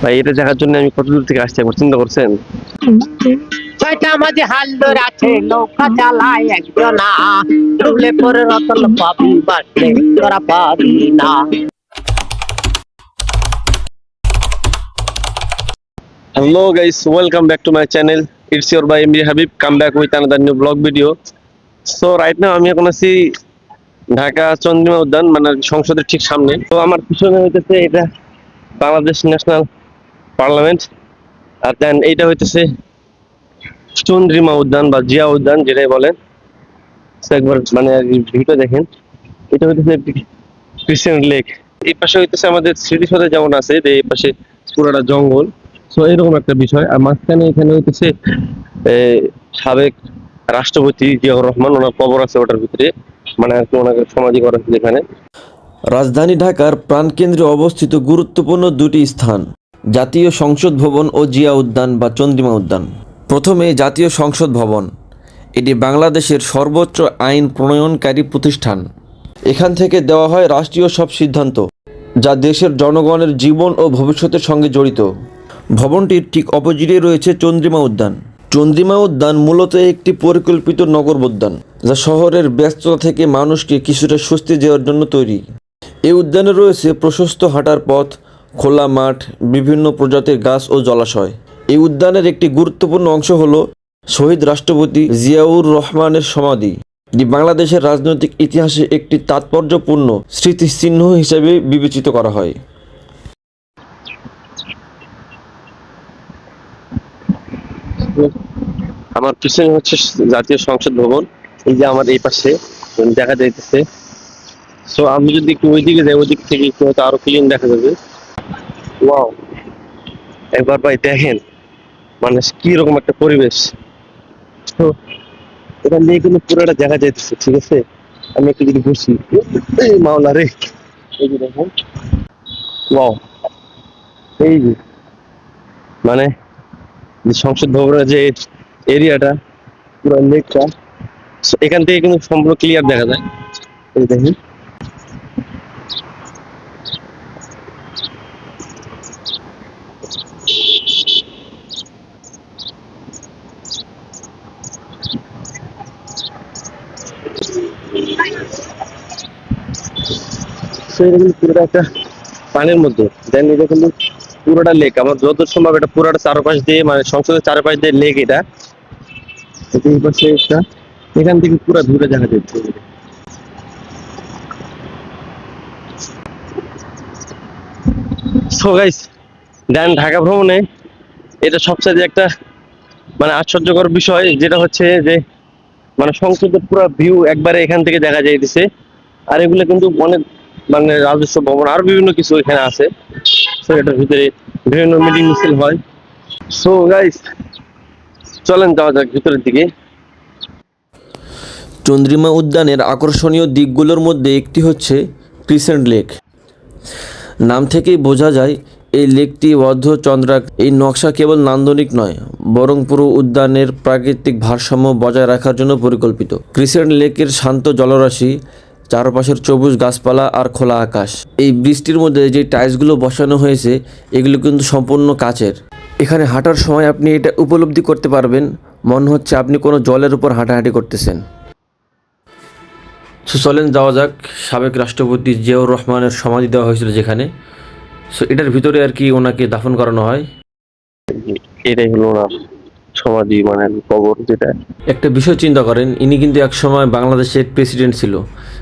ভাই এটা দেখার জন্য আমি কত দূর থেকে আসছি একবার চিন্তা করছেন? ছয়টা মাঝে হাল ধরে আছে নৌকা চালায় একজনা ডুবলে পরে রতন পাবি বাটলে তোরা পাবি না। Hello guys, welcome back to my channel. It's your boy MD Habib. Come back with another new vlog video. So right now আমি এখন আছি ঢাকা চন্দ্রিমা উদ্যান, মানে সংসদের ঠিক সামনে। তো আমার পিছনে হইতেছে এটা বাংলাদেশ ন্যাশনাল পার্লামেন্ট, আর দেন এইটা হইতেছে চন্দ্রিমা উদ্যান বা জিয়া উদ্যান যেটাই বলেন। তো একবার মানে ভিউটা দেখেন, এটা হইতেছে ক্রিসেন্ট লেক। এই পাশে হইতেছে আমাদের স্মৃতিসৌধ যেমন আছে, যে এই পাশে পুরোটা জঙ্গল। তো এরকম একটা বিষয়। আর মাঝখানে এখানে হইতেছে সাবেক রাষ্ট্রপতি জিয়াউর রহমান, ওনার কবর আছে ওটার ভিতরে, মানে আর কি ওনাকে সমাধি করা হয়েছে এখানে। রাজধানী ঢাকার প্রাণকেন্দ্রে অবস্থিত গুরুত্বপূর্ণ দুটি স্থান, জাতীয় সংসদ ভবন ও জিয়া উদ্যান বা চন্দ্রিমা উদ্যান। প্রথমে জাতীয় সংসদ ভবন। এটি বাংলাদেশের সর্বোচ্চ আইন প্রণয়নকারী প্রতিষ্ঠান। এখান থেকে দেওয়া হয় রাষ্ট্রীয় সব সিদ্ধান্ত, যা দেশের জনগণের জীবন ও ভবিষ্যতের সঙ্গে জড়িত। ভবনটির ঠিক অপোজিটে রয়েছে চন্দ্রিমা উদ্যান। চন্দ্রিমা উদ্যান মূলত একটি পরিকল্পিত নগরোদ্যান, যা শহরের ব্যস্ততা থেকে মানুষকে কিছুটা স্বস্তি দেওয়ার জন্য তৈরি। এই উদ্যানে রয়েছে প্রশস্ত হাঁটার পথ, খোলা মাঠ, বিভিন্ন প্রজাতির গাছ ও জলাশয়। এই উদ্যানের একটি গুরুত্বপূর্ণ অংশ হল শহীদ রাষ্ট্রপতি জিয়াউর রহমানের সমাধি, এটি বাংলাদেশের রাজনৈতিক ইতিহাসে একটি তাৎপর্যপূর্ণ স্মৃতিচিহ্ন হিসেবে বিবেচিত করা হয়। আমার পিছনে হচ্ছে জাতীয় সংসদ ভবন, এই যে আমার এই পাশে দেখা যাইতেছে। সো আমি যদি একটু ওইদিকে যাই, ওইদিক থেকে একটু হয়তো আরো ক্লিন দেখা যাবে। ওয়াও, একবার ভাই দেখেন মানে কি রকম একটা পরিবেশ। তো এখান দিয়ে কিন্তু পুরোটা দেখা যাইতেছে, ঠিক আছে। আমি একটু যদি বসি, এই মাওলা রে, এই যে দেখেন, ওয়াও, এই যে মানে যে সংসদ ভবনের যে এরিয়াটা, পুরো লেকটা, এখান থেকে কিন্তু সম্পূর্ণ ক্লিয়ার দেখা যায়। এই দেখেন, তো এটা কিন্তু পুরোটা একটা পানির মধ্যে, দেন এটা কিন্তু পুরোটা লেক। আমার যত সম্ভব এটা পুরোটা চারপাশ দিয়ে, মানে সংসদের চারপাশ দিয়ে লেক এটা। এই পাশে একটা, এখান থেকে পুরো দূরে দেখা যাচ্ছে। সো গাইস, দেন ঢাকা ভ্রমণে এটা সবচেয়ে একটা মানে আশ্চর্যকর বিষয়, যেটা হচ্ছে যে মানে সংসদের পুরো ভিউ একবারে এখান থেকে দেখা যাইতেছে। আর এগুলো কিন্তু অনেক মানে রাজস্ব ভবন আর বিভিন্ন কিছু এখানে আছে। তো এটার ভিতরে বিভিন্ন মিটিং মিছিল হয়। সো গাইস, চলেন যাওয়া যাক ভিতরের দিকে। চন্দ্রিমা উদ্যানের আকর্ষণীয় দিকগুলোর মধ্যে একটি হচ্ছে ক্রিসেন্ট লেক। নাম থেকেই বোঝা যায় এই লেকটি অর্ধচন্দ্রাক। এই নকশা কেবল নান্দনিক নয়, বরং পুরো উদ্যানের প্রাকৃতিক ভারসাম্য বজায় রাখার জন্য পরিকল্পিত। ক্রিসেন্ট লেকের শান্ত জলরাশি, চারপাশের সবুজ গাছপালা আর খোলা আকাশ। এই বৃষ্টির মধ্যে যে টাইলসগুলো বসানো হয়েছে, এগুলো কিন্তু সম্পূর্ণ কাচের। এখানে হাঁটার সময় আপনি এটা উপলব্ধি করতে পারবেন, মনে হচ্ছে আপনি কোনো জলের উপর হাঁটাহাঁটি করতেছেন। সো চলেন যাওয়া যাক। সাবেক রাষ্ট্রপতি জিয়াউর রহমানের সমাধি দেওয়া হয়েছিল যেখানে, সো এটার ভিতরে আর কি ওনাকে দাফন করানো হয়। এটাই হলো না সমাধি, মানে কবর যেটা। একটা বিষয় চিন্তা করেন, ইনি কিন্তু একসময় বাংলাদেশের প্রেসিডেন্ট ছিল,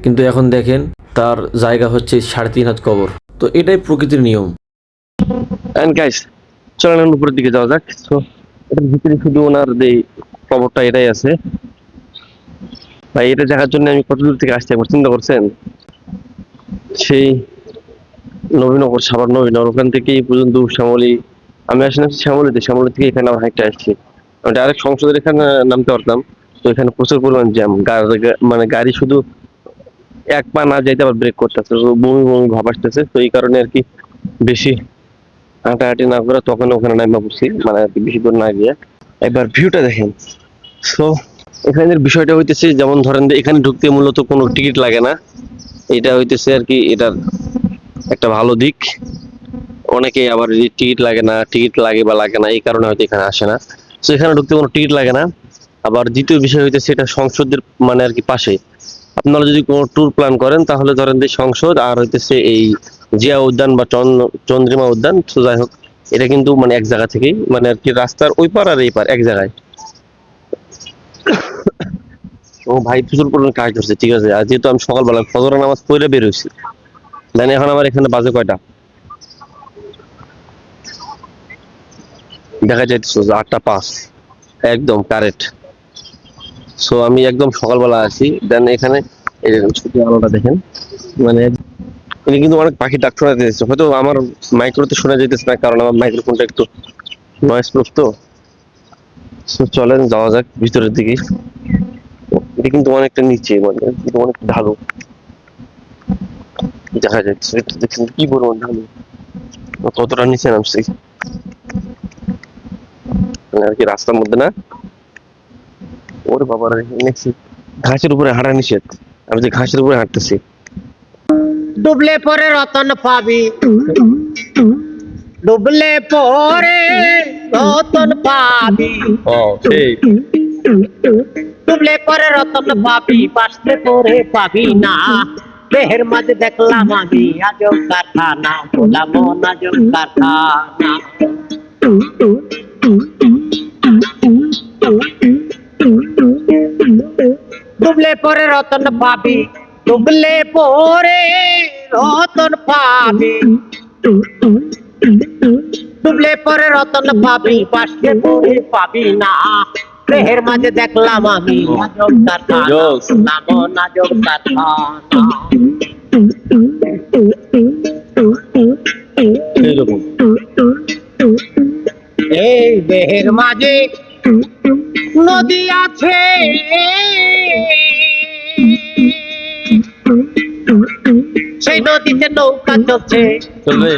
কিন্তু এখন দেখেন তার জায়গা হচ্ছে 3.5 হাত কবর। তো এটাই প্রকৃতির নিয়ম। এন্ড গাইস, চলেন উপরের দিকে যাওয়া যাক। তো এটার ভিতরে শুধু ওনার যে কবরটা এটাই আছে। ভাই এটা দেখার জন্য আমি কত দূর থেকে আসছি একবার চিন্তা করছেন? সেই নবীনগর, সাভার নবীনগর, ওখান থেকে এই পর্যন্ত শ্যামলী। আমি আসলে শ্যামলীতে, শ্যামলী থেকে এখানে আবার হাইটটা আসছি। আমি ডাইরেক্ট সংসদের এখানে নামতে পারতাম। তো এখানে প্রচুর পরিমাণ জ্যাম, মানে গাড়ি শুধু এক পা না যাইতে আবার ব্রেক করতেছে, তো বমি বমি ভাব আসতেছে। তো এই কারণে আর কি বেশি হাঁটাহাঁটি না করে তখন ওখানে নামা পড়ছি, মানে আর কি বেশি দূর না গিয়ে। একবার ভিউটা দেখেন। সো এখানের বিষয়টা হইতেছে, যেমন ধরেন যে এখানে ঢুকতে মূলত কোনো টিকিট লাগে না। এটা হইতেছে আর কি এটার একটা ভালো দিক। অনেকেই আবার টিকিট লাগে না, টিকিট লাগে বা লাগে না এই কারণে হয়তো এখানে আসে না। তো এখানে ঢুকতে কোনো টিকিট লাগে না। আবার দ্বিতীয় বিষয় হইতেছে এটা সংসদের মানে আর কি পাশে। আপনারা যদি কোনো ট্যুর প্ল্যান করেন তাহলে ধরেন যে সংসদ আর হইতেছে এই জিয়া উদ্যান বা চন্দ্রিমা উদ্যান, তো যাই হোক এটা কিন্তু মানে এক জায়গা থেকেই মানে আর কি রাস্তার ওই পার আর এই পার এক জায়গায়। ও ভাই প্রচুর পরিমাণে কাজ ধরছে, ঠিক আছে। আর যেহেতু আমি সকালবেলা ফজরের নামাজ পড়ে বের হইছি, দেন এখন আমার এখানে বাজে কয়টা দেখা যাইতেছে যে 8টা 5 একদম কারেক্ট। সো আমি একদম সকালবেলা আছি, দেন এখানে এই দেখেন ছুটি আলোটা দেখেন, মানে এখানে কিন্তু অনেক পাখি ডাক শোনা যাচ্ছে। হয়তো আমার মাইক্রোতে শোনা যাইতেছে না, কারণ আমার মাইক্রোফোনটা একটু নয়েজ প্রুফ তো। So, চলেন যাওয়া যাক ভিতরের দিকে। এটা কিন্তু অনেকটা নিচে, মানে এটা অনেক ঢালু দেখা যাচ্ছে। এটা দেখছেন কি পরিমাণ ঢালু, কতটা নিচে নামছি মানে আর কি রাস্তার মধ্যে না। ওরে বাবা রে, দেখছি ঘাসের উপরে হাঁটা নিষেধ, আমি যে ঘাসের উপরে হাঁটতেছি। ডুবলে পরে রতন পাবি, ডুবলে পরে রতন পাবি, ও ঠিক। ডুবলে পরে রতন পাবি, বাঁচলে পরে পাবি না। দেহের মাঝে দেখলাম আমি আজব কারখানা, বলা মন আজব কারখানা। ডুবলে পরে রতন পাবি, ডুবলে পরে রতন পাবি, ডুবলে পরে রতন পাবি, বাঁচলে পরে পাবি না। দেহের মাঝে দেখলাম আমি আজব কারখানা, জোস। বলা মন আজব কারখানা। এইরকম এই দেহের মাঝে নদী আছে, সেই নদীতে নৌকা চলছে, চলবে।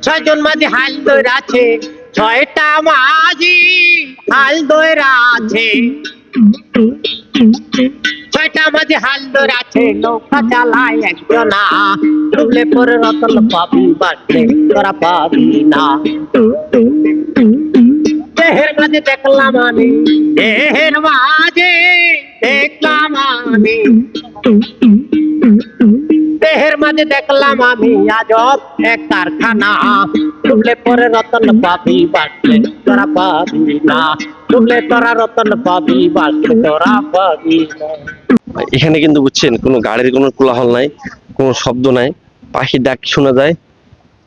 6 জন মাঝি হাল দৈর আছে, 6টা মাঝি হাল দৈর আছে, 6টা মাঝি হাল দৈর আছে, নৌকা চালায় একজনা। ডুবলে পরে রতন পাবি, বাঁচলে তোরা পাবি না। দেহের মাঝে দেখলাম আমি, দেহের মাঝে দেখলাম আমি, দেহের মাঝে দেখলাম আমি আজব এক কারখানা। ডুবলে পরে রতন পাবি, বাঁচলে তোরা পাবি না। ডুবলে তোরা রতন পাবি, বাঁচলে তোরা পাবি না। এখানে কিন্তু বুঝছেন কোনো গাড়ির কোনো কোলাহল নাই, কোনো শব্দ নাই, পাখির ডাক শোনা যায়।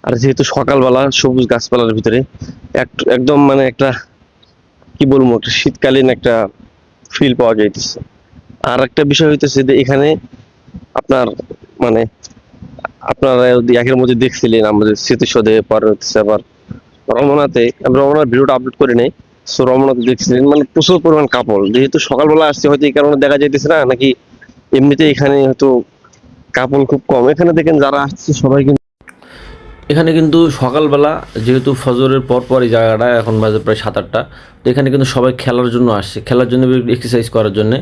আর যেহেতু সকালবেলা সবুজ গাছপালার ভিতরে একদম মানে একটা কি বলবো, একটা শীতকালীন একটা ফিল পাওয়া যাইতেছে। আর একটা বিষয় হইতেছে যে এখানে আপনার মানে আপনারা যদি একের মধ্যে দেখছিলেন আমাদের স্মৃতিসৌধে, পরে হচ্ছে আবার রমনাতে, আমি রমনার ভিডিওটা আপলোড করি নাই। সো রমনাতে দেখছিলেন মানে প্রচুর পরিমাণ কাপড়, যেহেতু সকালবেলা আসছে হয়তো এই কারণে দেখা যাইতেছে না, নাকি এমনিতে এখানে হয়তো কাপড় খুব কম। এখানে দেখেন যারা আসছে সবাই কিন্তু এখানে কিন্তু সকালবেলা যেহেতু ফজরের পর এই জায়গাটা এখন বাজে প্রায় 7-8টা, তো এখানে কিন্তু সবাই খেলার জন্য আসছে, খেলার জন্য, এক্সারসাইজ করার জন্য।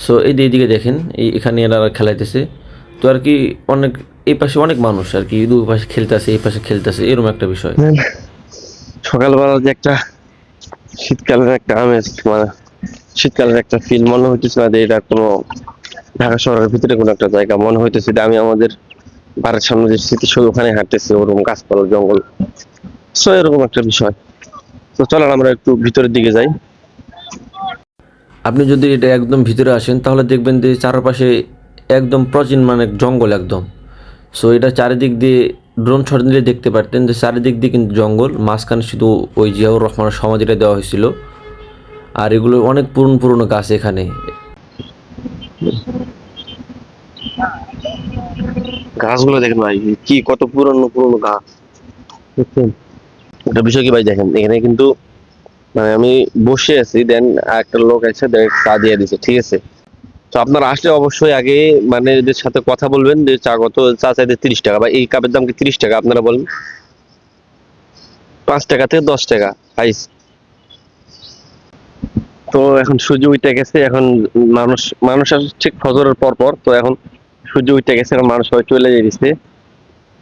সো এইদিকে দেখেন এখানে এরা খেলাইতেছে। তো আর কি অনেক এই পাশে অনেক মানুষ আর কি দুই পাশে খেলতেছে, এই পাশে খেলতেছে, এরকম একটা বিষয়। সকালবেলা যে একটা শীতকালের একটা আমেজ, মানে শীতকালের একটা ফিল, মনে হইতেছে না যে এটা কোনো ঢাকা শহরের ভিতরে কোনো একটা জায়গা। মনে হইতেছে যে আমি আমাদের বাড়ির সামনে যে স্মৃতিসৌধ ওখানে হাঁটতেছি, ওরকম গাছপালা জঙ্গল। সো এরকম একটা বিষয়। তো চলেন আমরা একটু ভিতরের দিকে যাই। আপনি যদি এটা একদম ভিতরে আসেন তাহলে দেখবেন যে চারপাশে একদম প্রাচীন মানে জঙ্গল একদম। সো এটা চারিদিক দিয়ে ড্রোন শট নিলে দেখতে পারতেন যে চারিদিক দিয়ে কিন্তু জঙ্গল, মাঝখানে শুধু ওই জিয়াউর রহমানের সমাধিটা দেওয়া হয়েছিল। আর এগুলো অনেক পুরনো গাছ এখানে। গাছগুলো দেখেন ভাই, কি কত পুরনো পুরনো গাছ দেখছেন। একটা বিষয় কি ভাই দেখেন, এখানে কিন্তু মানে আমি বসে আছি, দেন একটা লোক এসে দেন চা দিয়ে দিছে, ঠিক আছে। তো আপনারা আসলে অবশ্যই আগে মানে এদের সাথে কথা বলবেন যে চা কত, চা চাইতে 30 টাকা, বা এই কাপের দাম কি 30 টাকা, আপনারা বলেন 5 টাকা থেকে 10 টাকা হাইস। তো এখন সূর্য উঠে গেছে, এখন মানুষ আসছে ঠিক ফজরের পর, তো এখন সূর্য উঠে গেছে, এখন মানুষ সবাই চলে যাইতেছে,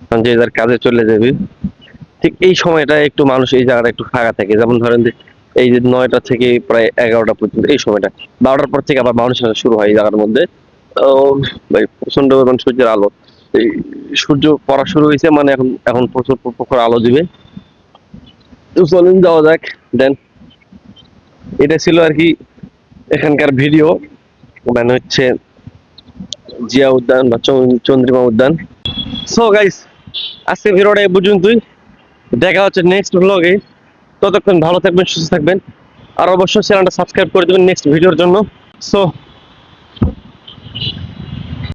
এখন যে যার কাজে চলে যাবে। ঠিক এই সময়টা একটু মানুষ এই জায়গাটা একটু ফাঁকা থাকে, যেমন ধরেন যে এই যে 9টা থেকে প্রায় 11টা পর্যন্ত এই সময়টা, 12টার পর থেকে আবার মানুষের আসা শুরু হয় এই জায়গার মধ্যে। ভাই প্রচন্ড পরিমাণ সূর্যের আলো, এই সূর্য পড়া শুরু হয়েছে মানে এখন এখন প্রচুর প্রখর আলো দিবে। তো চলুন যাওয়া যাক। দেন এটা ছিল আর কি এখানকার ভিডিও, মানে হচ্ছে জিয়া উদ্যান বা চন্দ্রিমা উদ্যান। সো গাইস, আজকে ভিডিওটা এই পর্যন্তই, দেখা হচ্ছে নেক্সট ব্লগে। ততক্ষণ ভালো থাকবেন, সুস্থ থাকবেন, আর অবশ্যই চ্যানেলটা সাবস্ক্রাইব করে দেবেন নেক্সট ভিডিওর জন্য। সো